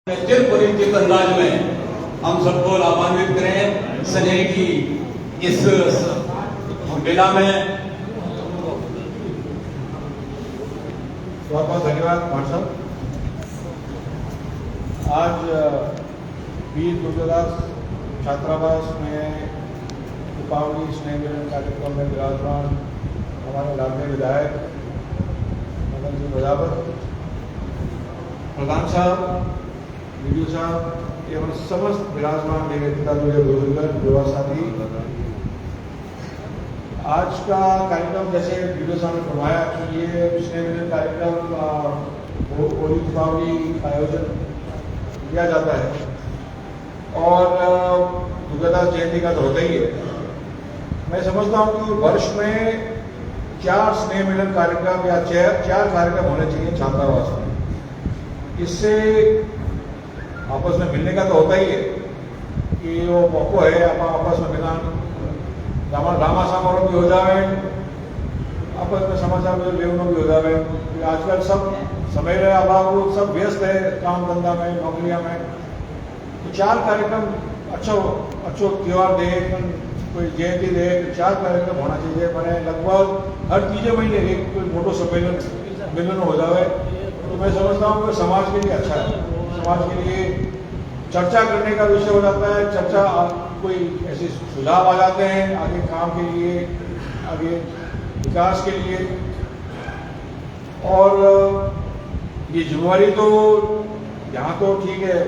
चिर परिचित अंदाज में हम सबको लाभान्वित करें स्नेह की इस मेला में। बहुत बहुत धन्यवाद कुमार साहब। आज वीर दुर्गादास छात्रावास में दीपावली स्नेह मिलन कार्यक्रम में विराजमान हमारे लाडले विधायक मदन जी बजावत, प्रधान साहब, वीडियो साहब एवं समस्त विराजमान मेरे पिताजी बुजुर्ग युवा साथी, आज का कार्यक्रम जैसे वीडियो साहब ने फरमाया कि ये स्नेह मिलन कार्यक्रम होली दीपावली का आयोजन किया जाता है और दुर्गादास जयंती का तो होता ही है। मैं समझता हूँ कि वर्ष में 4 स्नेह मिलन कार्यक्रम या 4 कार्यक्रम होने चाहिए छात्रावास में। इससे आपस में मिलने का तो होता ही है कि वो मौको है आपस में मिलना, रामा समारोह भी हो जाए, आपस में समाचार लेवनो भी हो जाए। आजकल सब समय रहे अभाव, सब व्यस्त है काम धंधा में, नौकरियां में। तो 4 कार्यक्रम अच्छो त्यौहार दे, कोई जयंती दे, 4 कार्यक्रम होना चाहिए। मैंने लगभग हर तीजे महीने एक कोई मोटो सम्मेलन मिलन हो जाए तो मैं समझता हूँ कि समाज के लिए अच्छा है। समाज के लिए चर्चा करने का विषय हो जाता है, चर्चा कोई ऐसे सुझाव आ जाते हैं आगे काम के लिए, आगे विकास के लिए। और ये जिम्मेवारी तो यहाँ तो ठीक है,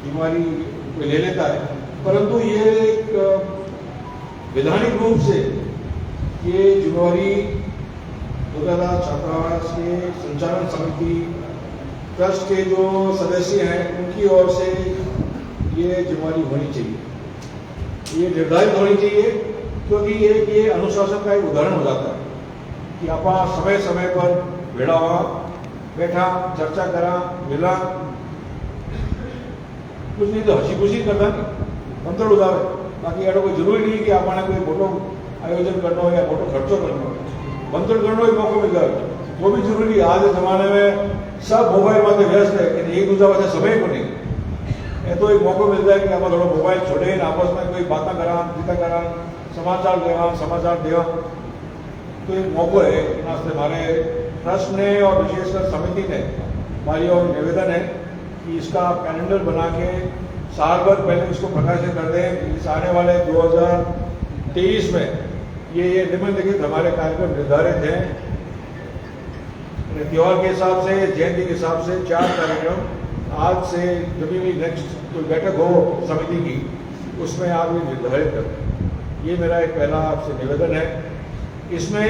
जिम्मेवारी कोई ले लेता है, परंतु ये एक वैधानिक रूप से ये जिम्मेवारी दुर्गादास छात्रावास के संचालन समिति ट्रस्ट के जो सदस्य हैं उनकी ओर से ये जिम्मेवारी होनी चाहिए, ये निर्धारित होनी चाहिए। क्योंकि ये अनुशासन का एक उदाहरण हो जाता है कि आप समय समय पर भेड़ा हुआ, बैठा, चर्चा करा, मिला, कुछ नहीं तो हंसी खुशी करता नहीं, मंत्र उदावे। बाकी एडो कोई जरूरी नहीं कि आपने कोई मोटो आयोजन करना हो या मोटो खर्चो करना हो, मंत्र करना ही मौको मिल जाए वो भी जरूरी। आज के जमाने में सब मोबाइल में व्यस्त है कि एक दूसरा वजह समय को नहीं ये तो एक मौको मिल जाए कि आप थोड़ा मोबाइल छोड़े, आपस में कोई बातें करा, गीता करा, समाचार देवा तो एक मौको है। हमारे ट्रस्ट ने और विशेषकर समिति ने हमारी और निवेदन है कि इसका कैलेंडर बना के साल भर पहले इसको प्रकाशित कर दें। इस आने वाले 2023 में ये निम्नलिखित हमारे कार्यक्रम निर्धारित हैं। त्योहार के हिसाब से, जयंती के हिसाब से 4 कार्यक्रम आज से जब भी नेक्स्ट कोई बैठक हो समिति की उसमें आप ये निर्धारित करें। ये मेरा एक पहला आपसे निवेदन है। इसमें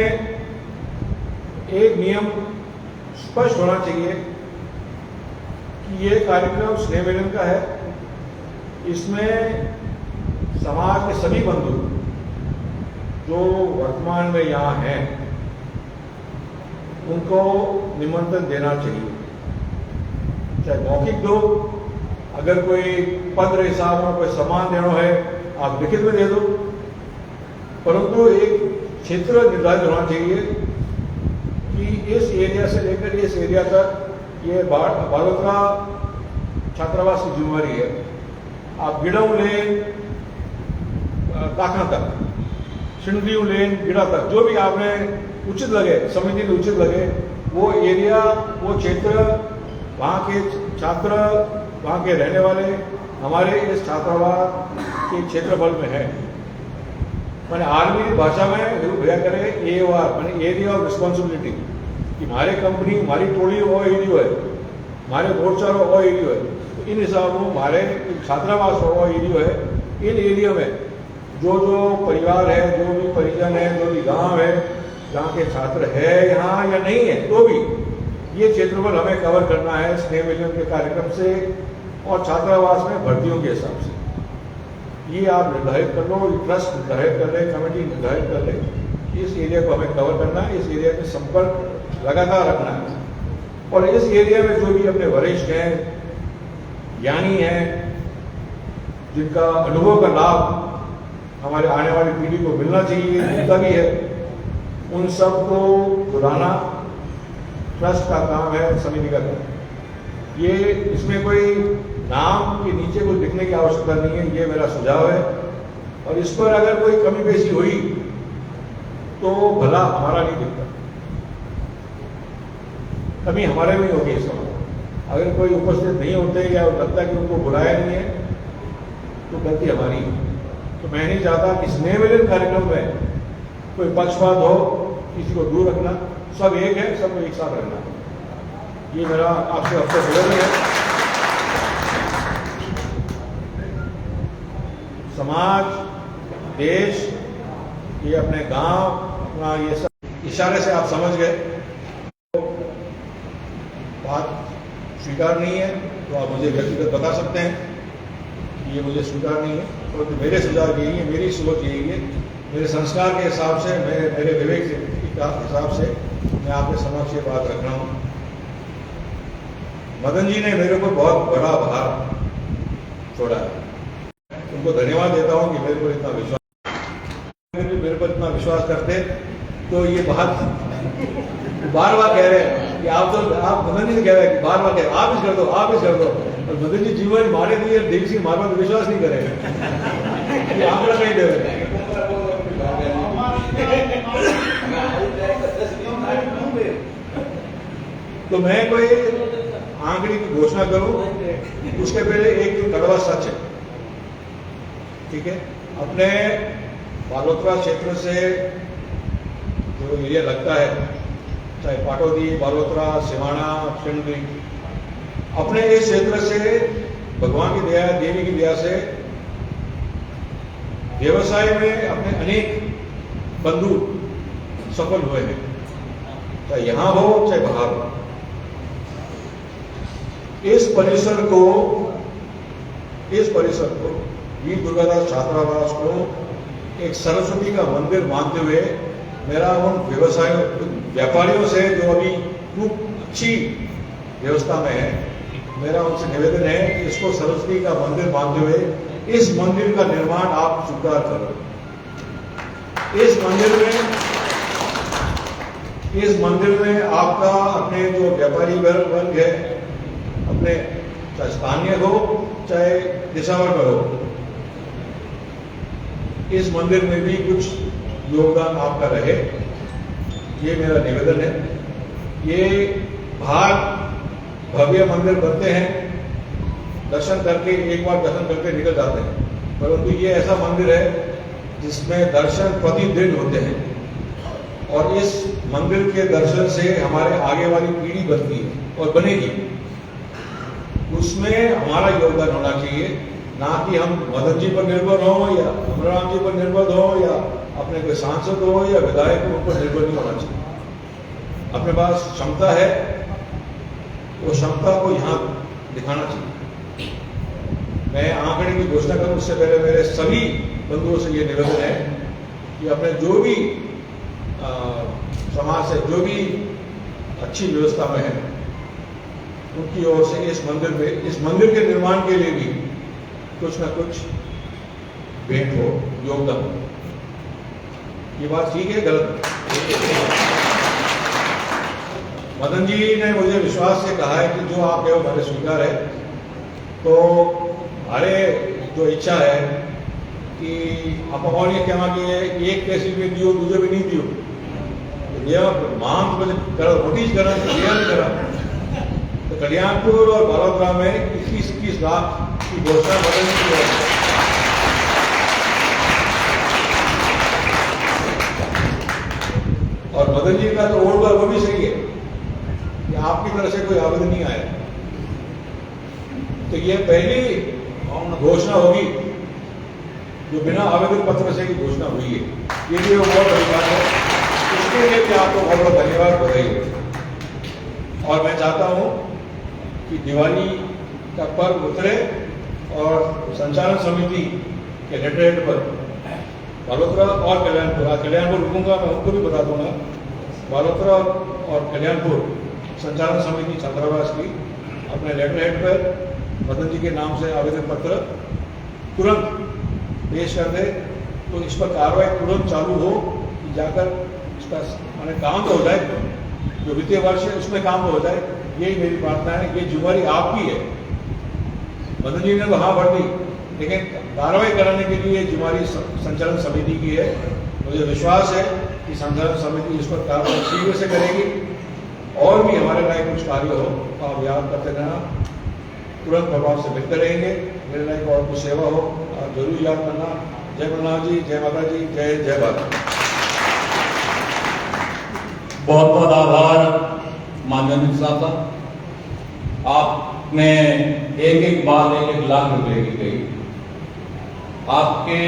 एक नियम स्पष्ट होना चाहिए कि ये कार्यक्रम स्नेह मिलन का है। इसमें समाज के सभी बंधु जो वर्तमान में यहाँ हैं उनको निमंत्रण देना चाहिए, चाहे मौखिक दो, अगर कोई पद हिसाब में कोई सम्मान देना है आप लिखित में दे दो, परंतु एक क्षेत्र निर्धारित होना चाहिए कि इस एरिया से लेकर इस एरिया तक ये बालोतरा छात्रावास की जिम्मेवारी है। आप गिड़ाऊ लेन काखा तक, सिंधीऊ लेन गिड़ा तक, जो भी आपने उचित लगे, समिति को उचित लगे, वो एरिया, वो क्षेत्र, वहाँ के छात्र, वहाँ के रहने वाले हमारे इस छात्रावास के क्षेत्रफल में है। मैंने आर्मी भाषा में जरूर भैया करे AOR मैंने एरिया ऑफ रिस्पॉन्सिबिलिटी कि हमारे कंपनी, हमारी टोली वो एरियो है, हमारे मोर्चा वो एरियो है। तो इन हिसाब में हमारे छात्रावास वो एरियो है। इन एरिया में जो परिवार है, जो भी परिजन है, जो भी गांव है जहाँ के छात्र है यहाँ या नहीं है, तो भी ये क्षेत्रफल हमें कवर करना है स्नेह मिलन के कार्यक्रम से और छात्रावास में भर्तियों के हिसाब से। ये आप निर्धारित कर लो, ट्रस्ट निर्धारित कर ले, कमेटी निर्धारित कर ले, इस एरिया को हमें कवर करना है, इस एरिया में संपर्क लगातार रखना है। और इस एरिया में जो भी अपने वरिष्ठ हैं, ज्ञानी हैं, जिनका अनुभव का लाभ हमारे आने वाली पीढ़ी को मिलना चाहिए, मिलता भी है, उन सबको बुलाना ट्रस्ट का काम है, समिति का काम। ये इसमें कोई नाम के नीचे कुछ लिखने की आवश्यकता नहीं है, ये मेरा सुझाव है। और इस पर अगर कोई कमी पेशी हुई तो भला हमारा नहीं दिखता, कमी हमारे में होगी इसका मतलब। अगर कोई उपस्थित नहीं होते या लगता है कि उनको बुलाया नहीं है तो गलती हमारी है। तो मैं नहीं चाहता कि स्नेह मिलन कार्यक्रम में कोई पक्षपात हो, किसी को दूर रखना, सब एक है, सबको एक साथ रखना। ये मेरा आपसे अवसर निवेदन है। समाज, देश, ये अपने गांव, अपना ये सब इशारे से आप समझ गए, तो बात स्वीकार नहीं है तो आप मुझे व्यक्तिगत बता सकते हैं कि ये मुझे स्वीकार नहीं है। तो मेरे सुझाव यही है, मेरी सोच यही है, मेरे संस्कार के हिसाब से, मेरे विवेक के हिसाब से मैं आपके समक्ष ये बात रख रहा हूँ। मदन जी ने मेरे को बहुत बड़ा भार छोड़ा है, उनको धन्यवाद देता हूँ कि मेरे को इतना विश्वास करते तो ये बात बार बार कह रहे हैं कि आप मदन जी से कह रहे हैं कि बार बार कह रहे हैं आप इस कर दो, आप इस कर दो, और मदन जी जीवन मारे दिए, देव सिंह मारवा पर विश्वास नहीं करेंगे, ये आंकड़ा नहीं दे रहे। तो मैं कोई आंकड़े की घोषणा करूं उसके पहले एक कड़वा सच है, ठीक है। अपने बालोतरा क्षेत्र से जो एरिया लगता है, चाहे पाटौदी, बालोतरा, सिवाना, शिवपुरी, अपने इस क्षेत्र से भगवान की दया, देवी की दया से व्यवसाय में अपने अनेक बंधु सफल हुए हैं, चाहे यहां हो चाहे बाहर हो। इस परिसर को वीर दुर्गादास छात्रावास को एक सरस्वती का मंदिर मानते हुए मेरा उन व्यापारियों से जो अभी खूब अच्छी व्यवस्था में है, मेरा उनसे निवेदन है कि इसको सरस्वती का मंदिर मानते हुए इस मंदिर का निर्माण आप स्वीकार करो। इस मंदिर में आपका अपने जो व्यापारी वर्ग है, अपने चाहे स्थानीय हो चाहे दिशावर में हो, इस मंदिर में भी कुछ योगदान आपका रहे, ये मेरा निवेदन है। ये बाहर भव्य मंदिर बनते हैं, दर्शन करके एक बार दर्शन करके निकल जाते हैं, परंतु ये ऐसा मंदिर है जिसमें दर्शन प्रतिदिन होते हैं और इस मंदिर के दर्शन से हमारे आगे वाली पीढ़ी बनती है और बनेगी। उसमें हमारा योगदान होना चाहिए, ना कि हम मदन जी पर निर्भर हो या अमरराम जी पर निर्भर हो या अपने कोई सांसद हो या विधायक हो, उन पर निर्भर नहीं होना चाहिए। अपने पास क्षमता है, वो क्षमता को यहाँ दिखाना चाहिए। मैं आंकड़े की घोषणा करूं उससे पहले मेरे सभी बंधुओं से ये निवेदन है कि अपने जो भी समाज से जो भी अच्छी व्यवस्था में है, उनकी ओर से इस मंदिर के निर्माण के लिए भी कुछ ना कुछ भेंट हो, योगदान हो। ये बात ठीक है, गलत? मदन जी ने मुझे विश्वास से कहा है कि जो आप कहो हमारे स्वीकार है, तो हमारे जो इच्छा है कि आप अमान्य कहना कि एक कैसी भी दियो दूसरे भी नहीं दियो, मांग नोटिस करा करा तो कल्याणपुर और बालोतरा में 21 लाख की घोषणा मदन जी की है। और मदन जी का तो वोट पर वो भी सही है कि आपकी तरफ से कोई आवेदन नहीं आया, तो ये पहली घोषणा होगी जो बिना आवेदन पत्र से की घोषणा हुई है। ये भी बहुत बड़ी बात है, इसके लिए भी आपको बहुत बहुत धन्यवाद, बधाई। और मैं चाहता हूं कि दिवाली का पर्व उतरे और संचालन समिति के लेटर पर बालोतरा और कल्याणपुर रुकूंगा, मैं उनको भी बता दूंगा। बालोतरा और कल्याणपुर संचालन समिति छात्रावास की अपने लेटर हेड पर मदन जी के नाम से आवेदन पत्र तुरंत पेश कर दे, तो इस पर कार्रवाई तुरंत चालू हो, जाकर इसका मैंने काम तो हो जाए, जो वित्तीय वर्ष है उसमें काम तो हो जाए। यही मेरी प्रार्थना है। ये जिम्मेदारी आपकी है, मदन जी ने तो हाँ भर दी, लेकिन कार्रवाई कराने के लिए जिम्मेदारी संचालन समिति की है। मुझे विश्वास है कि संचालन समिति इस पर कार्रवाई शीघ्र से करेगी। और भी हमारे लायक कुछ कार्य हो तो आप याद करते रहना, तुरंत प्रभाव से मिलते रहेंगे। मेरे लायक और कुछ सेवा हो आप जरूर याद करना। जय प्रणाम जी, जय माता जी, जय भारत। बहुत बहुत आभार माननीय साहब। आपने एक बात 1-1 लाख रुपए की कही। आपके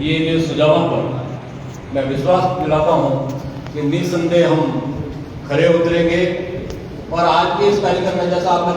ये जो सुझावों पर मैं विश्वास दिलाता हूं कि निसंदेह हम खरे उतरेंगे। और आज के इस कार्यक्रम में जैसा आपने